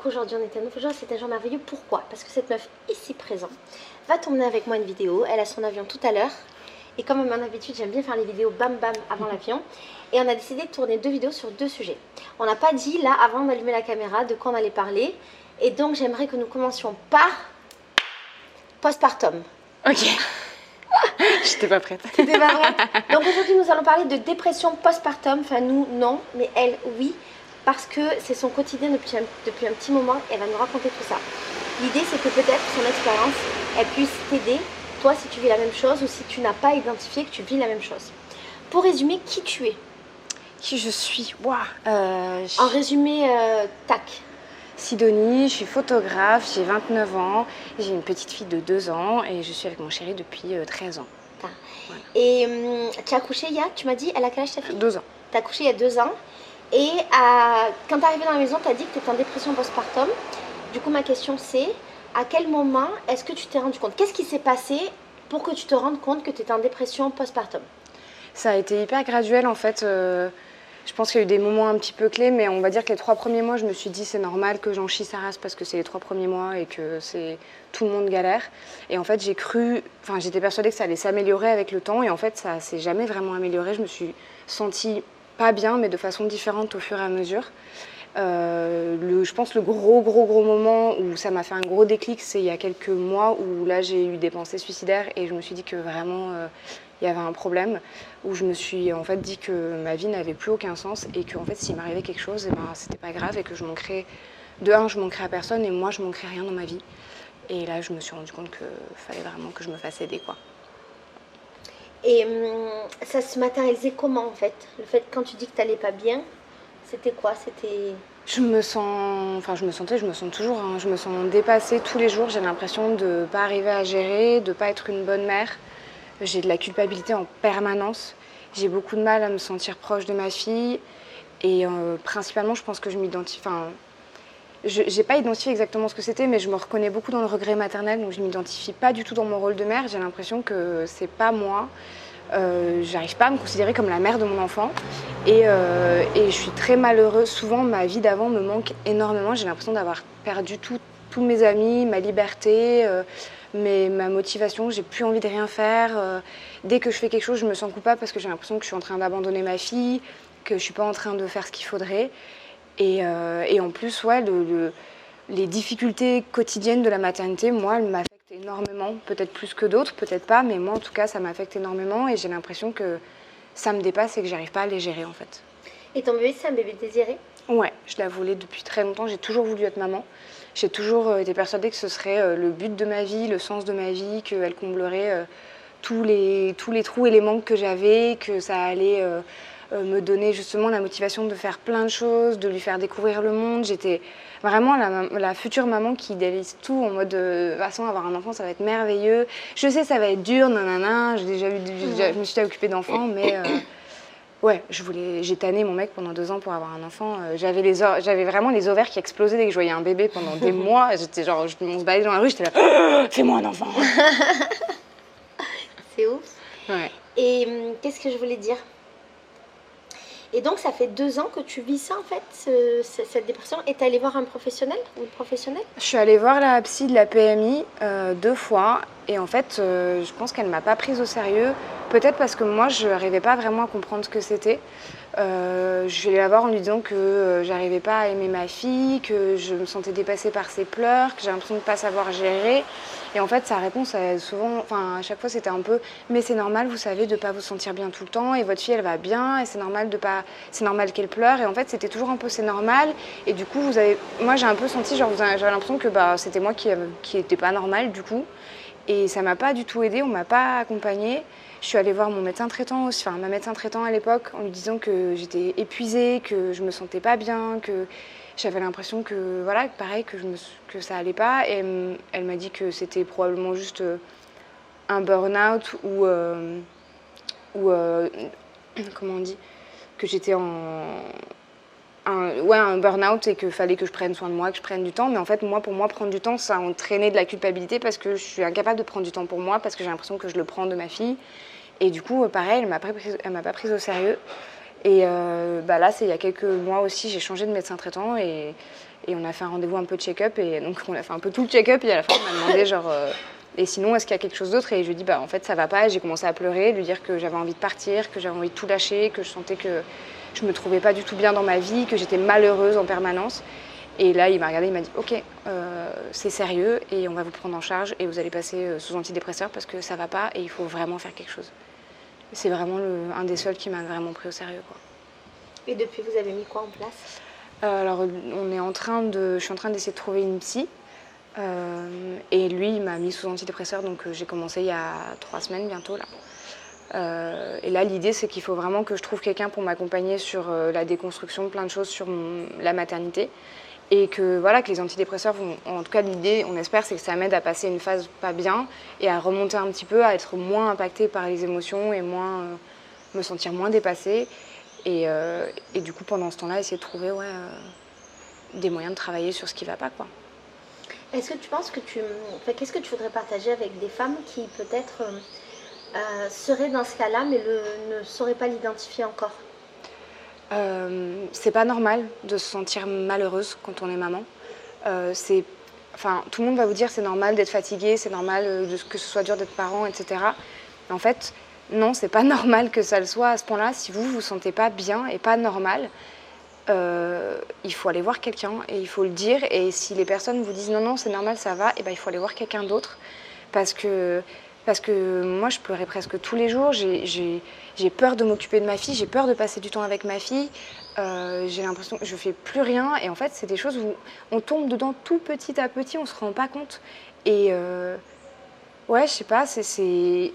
aujourd'hui on est à nouveau jour, c'est un jour merveilleux. Pourquoi? Parce que cette meuf ici présente va tourner avec moi une vidéo. Elle a son avion tout à l'heure. Et comme à mon habitude, j'aime bien faire les vidéos bam bam avant l'avion. Et on a décidé de tourner 2 vidéos sur 2 sujets. On n'a pas dit là, avant d'allumer la caméra, de quoi on allait parler. Et donc j'aimerais que nous commencions par postpartum. Ok. J'étais pas prête. T'étais pas prête? Donc aujourd'hui nous allons parler de dépression postpartum. Enfin nous non, mais elle oui. Parce que c'est son quotidien depuis un petit moment. Elle va nous raconter tout ça. L'idée c'est que peut-être son expérience, elle puisse t'aider. Toi si tu vis la même chose ou si tu n'as pas identifié que tu vis la même chose. Pour résumer, qui tu es? Qui je suis? Waouh. En résumé, tac. Sidonie, je suis photographe, j'ai 29 ans, j'ai une petite fille de 2 ans et je suis avec mon chéri depuis 13 ans. Ah. Voilà. Et tu as accouché il y a, tu m'as dit, elle a quel âge ta fille? 2 ans. Tu as accouché il y a 2 ans et quand tu es arrivée dans la maison, tu as dit que tu étais en dépression postpartum. Du coup, ma question c'est, à quel moment est-ce que tu t'es rendu compte? Qu'est-ce qui s'est passé pour que tu te rendes compte que tu étais en dépression postpartum? Ça a été hyper graduel en fait. Je pense qu'il y a eu des moments un petit peu clés, mais on va dire que les 3 premiers mois, je me suis dit c'est normal que j'en chie sa race parce que c'est les 3 premiers mois et que tout le monde galère. Et en fait, j'étais persuadée que ça allait s'améliorer avec le temps et en fait, ça s'est jamais vraiment amélioré. Je me suis sentie pas bien, mais de façon différente au fur et à mesure. Je pense le gros moment où ça m'a fait un gros déclic, c'est il y a quelques mois où là j'ai eu des pensées suicidaires et je me suis dit que vraiment il y avait un problème, où je me suis en fait dit que ma vie n'avait plus aucun sens et que en fait s'il m'arrivait quelque chose, c'était pas grave et que je manquerais à personne et moi je manquerais rien dans ma vie. Et là je me suis rendu compte qu'il fallait vraiment que je me fasse aider quoi. Et ça se matérialisait comment en fait? Le fait quand tu dis que tu n'allais pas bien, c'était quoi? C'était... Je me sens toujours, hein. Je me sens dépassée tous les jours. J'ai l'impression de ne pas arriver à gérer, de ne pas être une bonne mère. J'ai de la culpabilité en permanence. J'ai beaucoup de mal à me sentir proche de ma fille. Et principalement, je pense que je m'identifie... je n'ai pas identifié exactement ce que c'était, mais je me reconnais beaucoup dans le regret maternel. Donc je ne m'identifie pas du tout dans mon rôle de mère. J'ai l'impression que c'est pas moi. J'arrive pas à me considérer comme la mère de mon enfant et je suis très malheureuse. Souvent ma vie d'avant me manque énormément, j'ai l'impression d'avoir perdu tous mes amis, ma liberté, ma motivation, j'ai plus envie de rien faire. Dès que je fais quelque chose je me sens coupable parce que j'ai l'impression que je suis en train d'abandonner ma fille, que je suis pas en train de faire ce qu'il faudrait et en plus ouais, les difficultés quotidiennes de la maternité, moi, elles m'affectent énormément, peut-être plus que d'autres, peut-être pas, mais moi en tout cas ça m'affecte énormément et j'ai l'impression que ça me dépasse et que j'arrive pas à les gérer en fait. Et ton bébé, c'est un bébé désiré? Ouais, je la voulais depuis très longtemps, j'ai toujours voulu être maman. J'ai toujours été persuadée que ce serait le but de ma vie, le sens de ma vie, qu'elle comblerait tous les trous et les manques que j'avais, que ça allait me donner justement la motivation de faire plein de choses, de lui faire découvrir le monde. J'étais vraiment la future maman qui idéalise tout en mode de toute façon avoir un enfant ça va être merveilleux. Je sais ça va être dur, nanana, je me suis déjà occupée d'enfants, mais ouais, j'ai tanné mon mec pendant 2 ans pour avoir un enfant. J'avais vraiment les ovaires qui explosaient dès que je voyais un bébé pendant des mois. J'étais genre, on se baladait dans la rue, j'étais là, fais-moi un enfant. C'est ouf. Ouais. Et qu'est-ce que je voulais dire? Et donc ça fait 2 ans que tu vis ça en fait, cette dépression. Et t'es allée voir un professionnel ou une professionnelle? Je suis allée voir la psy de la PMI 2 fois et en fait je pense qu'elle ne m'a pas prise au sérieux. Peut-être parce que moi je n'arrivais pas vraiment à comprendre ce que c'était. Je suis allée la voir en lui disant que j'arrivais pas à aimer ma fille, que je me sentais dépassée par ses pleurs, que j'ai l'impression de ne pas savoir gérer. Et en fait, sa réponse, à chaque fois, c'était un peu « mais c'est normal, vous savez, de ne pas vous sentir bien tout le temps, et votre fille, elle va bien, et c'est normal qu'elle pleure. » Et en fait, c'était toujours un peu « c'est normal ». Et du coup, moi, j'ai un peu senti, j'avais l'impression que c'était moi qui n'était pas normale, du coup. Et ça m'a pas du tout aidée, on m'a pas accompagnée. Je suis allée voir mon médecin traitant aussi, ma médecin traitant à l'époque, en lui disant que j'étais épuisée, que je me sentais pas bien, que j'avais l'impression que, voilà, pareil, que ça allait pas. Et elle m'a dit que c'était probablement juste un burn-out ou comment on dit, que j'étais un burn-out et qu'il fallait que je prenne soin de moi, que je prenne du temps. Mais en fait, pour moi, prendre du temps, ça a entraîné de la culpabilité parce que je suis incapable de prendre du temps pour moi, parce que j'ai l'impression que je le prends de ma fille. Et du coup, pareil, elle m'a pas prise au sérieux. Et là, c'est il y a quelques mois aussi, j'ai changé de médecin traitant et Et on a fait un rendez-vous un peu check-up. Et donc, on a fait un peu tout le check-up. Et à la fin, on m'a demandé genre... et sinon, est-ce qu'il y a quelque chose d'autre? Et je lui ai dit, bah, en fait, ça va pas. Et j'ai commencé à pleurer, lui dire que j'avais envie de partir, que j'avais envie de tout lâcher, que je sentais que je me trouvais pas du tout bien dans ma vie, que j'étais malheureuse en permanence. Et là, il m'a regardé, il m'a dit, ok, c'est sérieux et on va vous prendre en charge et vous allez passer sous antidépresseur parce que ça va pas et il faut vraiment faire quelque chose. C'est vraiment un des seuls qui m'a vraiment pris au sérieux, quoi. Et depuis, vous avez mis quoi en place? Alors, je suis en train d'essayer de trouver une psy. Et lui, il m'a mis sous antidépresseur, donc j'ai commencé il y a 3 semaines bientôt, là. Et là, l'idée, c'est qu'il faut vraiment que je trouve quelqu'un pour m'accompagner sur la déconstruction, plein de choses sur la maternité. Et que, voilà, que les antidépresseurs vont, en tout cas, l'idée, on espère, c'est que ça m'aide à passer une phase pas bien et à remonter un petit peu, à être moins impactée par les émotions et me sentir moins dépassée. Et du coup, pendant ce temps-là, essayer de trouver des moyens de travailler sur ce qui va pas, quoi. Est-ce que tu penses que qu'est-ce que tu voudrais partager avec des femmes qui peut-être seraient dans ce cas-là mais ne sauraient pas l'identifier encore? C'est pas normal de se sentir malheureuse quand on est maman. Tout le monde va vous dire c'est normal d'être fatigué, c'est normal que ce soit dur d'être parent, etc. Mais en fait, non, c'est pas normal que ça le soit à ce point-là. Si vous vous sentez pas bien et pas normal, il faut aller voir quelqu'un et il faut le dire. Et si les personnes vous disent non, non, c'est normal, ça va, et ben, il faut aller voir quelqu'un d'autre. Parce que moi, je pleurais presque tous les jours. J'ai peur de m'occuper de ma fille, j'ai peur de passer du temps avec ma fille. J'ai l'impression que je fais plus rien. Et en fait, c'est des choses où on tombe dedans tout petit à petit, on se rend pas compte. Et ouais, je sais pas, c'est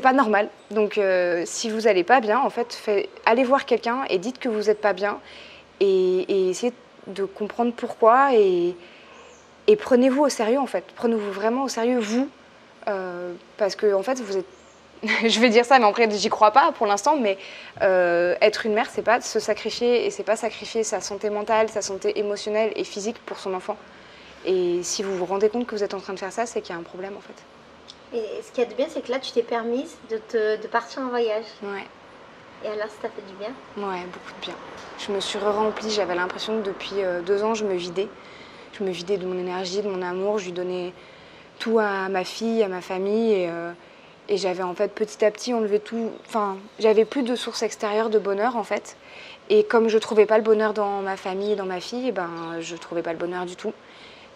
pas normal. Donc, si vous allez pas bien, en fait, allez voir quelqu'un et dites que vous n'êtes pas bien et essayez de comprendre pourquoi et prenez-vous au sérieux, en fait. Prenez-vous vraiment au sérieux, vous, parce que, en fait, vous êtes... je vais dire ça, mais après, j'y crois pas pour l'instant, mais être une mère, c'est pas se sacrifier et c'est pas sacrifier sa santé mentale, sa santé émotionnelle et physique pour son enfant. Et si vous vous rendez compte que vous êtes en train de faire ça, c'est qu'il y a un problème, en fait. Et ce qu'il y a de bien, c'est que là, tu t'es permise de partir en voyage. Ouais. Et alors, ça t'a fait du bien? Ouais, beaucoup de bien. Je me suis re-remplie, j'avais l'impression que depuis 2 ans, je me vidais. Je me vidais de mon énergie, de mon amour, je lui donnais tout à ma fille, à ma famille. Et j'avais en fait petit à petit enlevé tout. Enfin, j'avais plus de source extérieure de bonheur en fait. Et comme je trouvais pas le bonheur dans ma famille et dans ma fille, je trouvais pas le bonheur du tout.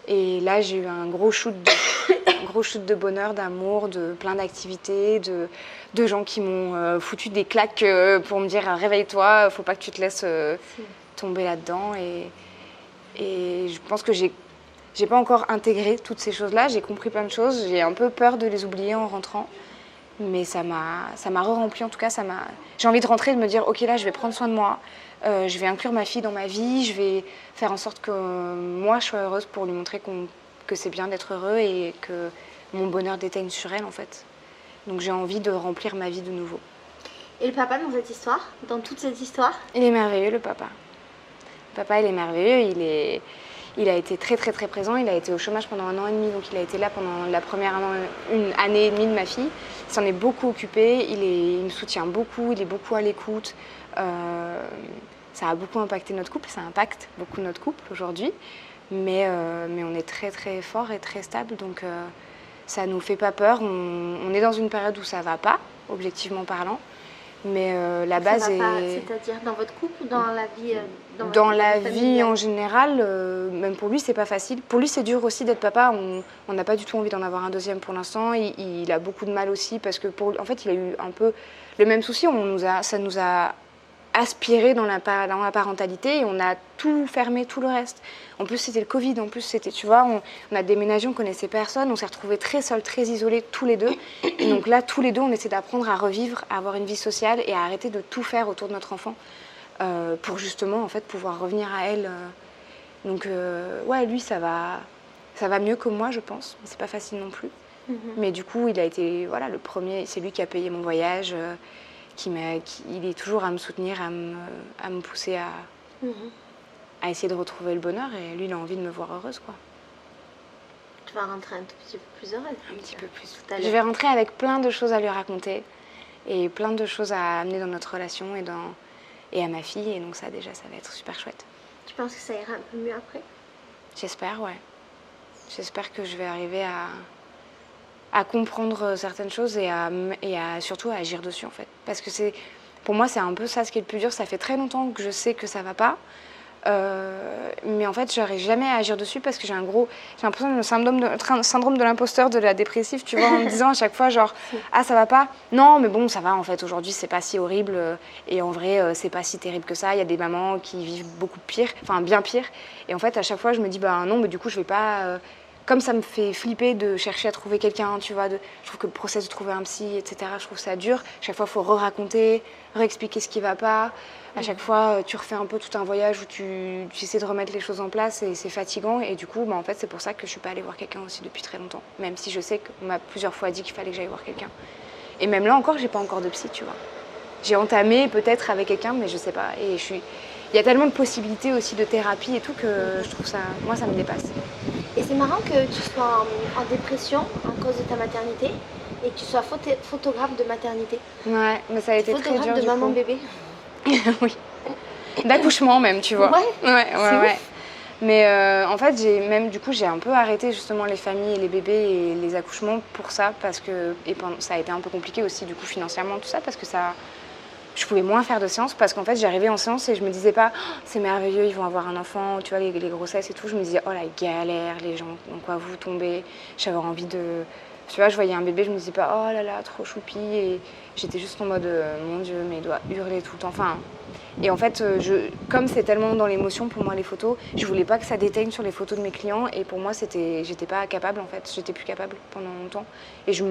Et là, j'ai eu un gros shoot de bonheur, d'amour, de plein d'activités, de gens qui m'ont foutu des claques pour me dire réveille-toi, faut pas que tu te laisses tomber là-dedans. Et je pense que j'ai pas encore intégré toutes ces choses-là. J'ai compris plein de choses. J'ai un peu peur de les oublier en rentrant. Mais ça m'a re-rempli, en tout cas. J'ai envie de rentrer et de me dire, ok, là, je vais prendre soin de moi. Je vais inclure ma fille dans ma vie. Je vais faire en sorte que moi, je sois heureuse pour lui montrer que c'est bien d'être heureux et que mon bonheur déteigne sur elle, en fait. Donc j'ai envie de remplir ma vie de nouveau. Et le papa dans cette histoire, dans toute cette histoire? Il est merveilleux, le papa. Le papa, il est merveilleux. Il a été très, très, très présent. Il a été au chômage pendant 1 an et demi. Donc il a été là pendant la première une année et demie de ma fille. Il s'en est beaucoup occupé. Il me soutient beaucoup. Il est beaucoup à l'écoute. Ça a beaucoup impacté notre couple. Ça impacte beaucoup notre couple aujourd'hui. Mais on est très, très fort et très stable. Donc ça ne nous fait pas peur. On est dans une période où ça ne va pas, objectivement parlant. Mais la base est... C'est-à-dire dans votre couple ou dans la vie dans la vie en général, même pour lui, c'est pas facile. Pour lui, c'est dur aussi d'être papa. On n'a pas du tout envie d'en avoir un deuxième pour l'instant. Il a beaucoup de mal aussi parce que en fait, il a eu un peu le même souci. Ça nous a aspiré dans la parentalité et on a tout fermé, tout le reste. En plus, c'était le Covid. En plus, c'était, tu vois, on a déménagé, on connaissait personne. On s'est retrouvés très seuls, très isolés, tous les deux. Et donc là, tous les deux, on essaie d'apprendre à revivre, à avoir une vie sociale et à arrêter de tout faire autour de notre enfant. Pour justement en fait pouvoir revenir à elle. Donc ouais, lui ça va mieux que moi je pense, mais c'est pas facile non plus. Mais du coup il a été le premier, c'est lui qui a payé mon voyage, il est toujours à me soutenir, à me pousser à essayer de retrouver le bonheur et lui il a envie de me voir heureuse quoi. Tu vas rentrer un tout petit peu plus heureuse. Un petit peu plus. Je vais rentrer avec plein de choses à lui raconter et plein de choses à amener dans notre relation et à ma fille, et donc ça déjà, ça va être super chouette. Tu penses que ça ira un peu mieux après? J'espère, ouais. J'espère que je vais arriver à comprendre certaines choses et surtout à agir dessus en fait. Parce que pour moi, c'est un peu ça ce qui est le plus dur. Ça fait très longtemps que je sais que ça va pas. Mais en fait, j'arrive jamais à agir dessus parce que j'ai l'impression le syndrome de l'imposteur de la dépressive, tu vois, en me disant à chaque fois genre ah ça va pas, non mais bon ça va en fait, aujourd'hui c'est pas si horrible et en vrai c'est pas si terrible que ça, il y a des mamans qui vivent beaucoup pire, enfin bien pire, et en fait à chaque fois je me dis bah non mais du coup je vais pas comme ça me fait flipper de chercher à trouver quelqu'un, tu vois, je trouve que le process de trouver un psy, etc., je trouve ça dur. Chaque fois, il faut raconter, réexpliquer ce qui ne va pas. À chaque fois, tu refais un peu tout un voyage où tu essaies de remettre les choses en place et c'est fatigant. Et du coup, bah, en fait, c'est pour ça que je ne suis pas allée voir quelqu'un aussi depuis très longtemps. Même si je sais qu'on m'a plusieurs fois dit qu'il fallait que j'aille voir quelqu'un. Et même là encore, je n'ai pas encore de psy, tu vois. J'ai entamé peut-être avec quelqu'un, mais je ne sais pas. Et il y a tellement de possibilités aussi de thérapie et tout que je trouve ça, moi, ça me dépasse. Et c'est marrant que tu sois en dépression à cause de ta maternité et que tu sois photographe de maternité. Ouais, mais ça a été très dur. Photographe de maman-bébé. Oui. D'accouchement même, tu vois. Ouais. Mais en fait, j'ai un peu arrêté justement les familles et les bébés et les accouchements pour ça parce que ça a été un peu compliqué aussi du coup financièrement tout ça parce que je pouvais moins faire de séances parce qu'en fait j'arrivais en séance et je me disais pas oh, c'est merveilleux, ils vont avoir un enfant, tu vois, les grossesses et tout. Je me disais oh la galère, les gens dans quoi vous tombez. J'avais envie de... Tu vois, je voyais un bébé, je me disais pas oh là là, trop choupi. Et j'étais juste en mode mon Dieu, mais il doit hurler tout le temps. Enfin, et en fait, comme c'est tellement dans l'émotion pour moi les photos, je voulais pas que ça déteigne sur les photos de mes clients et pour moi j'étais pas capable en fait, j'étais plus capable pendant longtemps. Et je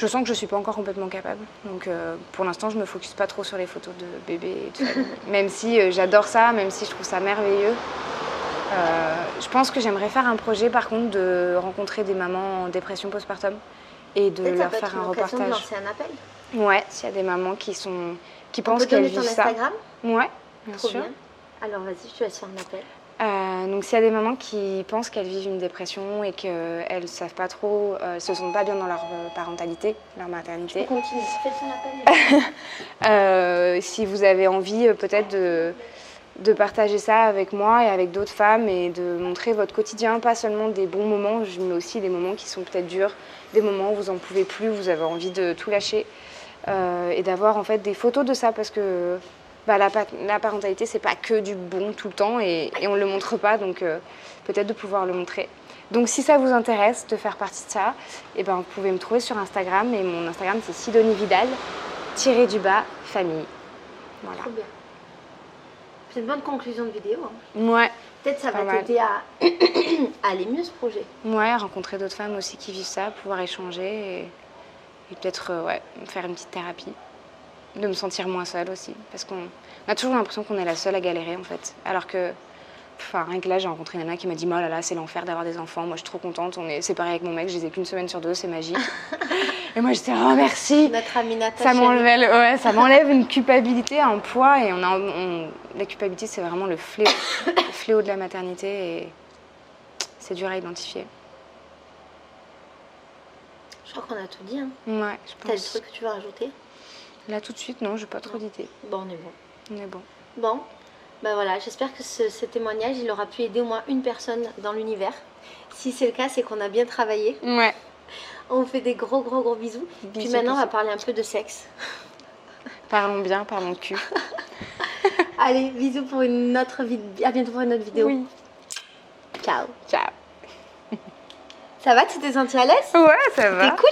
sens que je ne suis pas encore complètement capable. Donc pour l'instant, je ne me focus pas trop sur les photos de bébés et tout ça. Même si j'adore ça, même si je trouve ça merveilleux. Je pense que j'aimerais faire un projet par contre de rencontrer des mamans en dépression postpartum et de leur faire un reportage. De lancer un appel. Ouais, s'il y a des mamans qui pensent qu'elles vivent ça. On peut donner ton Instagram? Ouais, bien sûr. Bien. Alors vas-y, je te laisse faire un appel. Donc s'il y a des mamans qui pensent qu'elles vivent une dépression et qu'elles ne savent pas trop, se sentent pas bien dans leur parentalité, leur maternité. On continue, fais ton appel. Si vous avez envie peut-être de partager ça avec moi et avec d'autres femmes et de montrer votre quotidien, pas seulement des bons moments, mais aussi des moments qui sont peut-être durs, des moments où vous en pouvez plus, vous avez envie de tout lâcher et d'avoir en fait des photos de ça parce que la parentalité, c'est pas que du bon tout le temps et on le montre pas, donc peut-être de pouvoir le montrer. Donc si ça vous intéresse de faire partie de ça, vous pouvez me trouver sur Instagram et mon Instagram c'est Sidonie Vidal _famille. Voilà. Trop bien. C'est une bonne conclusion de vidéo. Hein. Ouais. Peut-être ça va t'aider à aller mieux ce projet. Ouais, rencontrer d'autres femmes aussi qui vivent ça, pouvoir échanger et peut-être faire une petite thérapie. De me sentir moins seule aussi, parce qu'on a toujours l'impression qu'on est la seule à galérer en fait, alors que rien que là j'ai rencontré une nana qui m'a dit oh là là c'est l'enfer d'avoir des enfants, moi je suis trop contente, on est séparés avec mon mec, je les ai qu'une semaine sur deux, c'est magique. Et moi j'étais oh merci, notre amie Natacha, ça m'enlève une culpabilité, un poids, et la culpabilité c'est vraiment le fléau de la maternité et c'est dur à identifier. Je crois qu'on a tout dit. Hein. Ouais, je pense. T'as des trucs que tu veux rajouter? Là tout de suite, non, j'ai pas trop d'idées. Bon, on est bon. On est bon. Bon, voilà, j'espère que ce témoignage, il aura pu aider au moins une personne dans l'univers. Si c'est le cas, c'est qu'on a bien travaillé. Ouais. On fait des gros bisous. Puis maintenant, on va parler un peu de sexe. Parlons bien, parlons cul. Allez, bisous pour une autre vidéo. À bientôt pour une autre vidéo. Oui. Ciao. Ciao. Ça va, tu t'es sentie à l'aise? Ouais, ça va. C'était cool.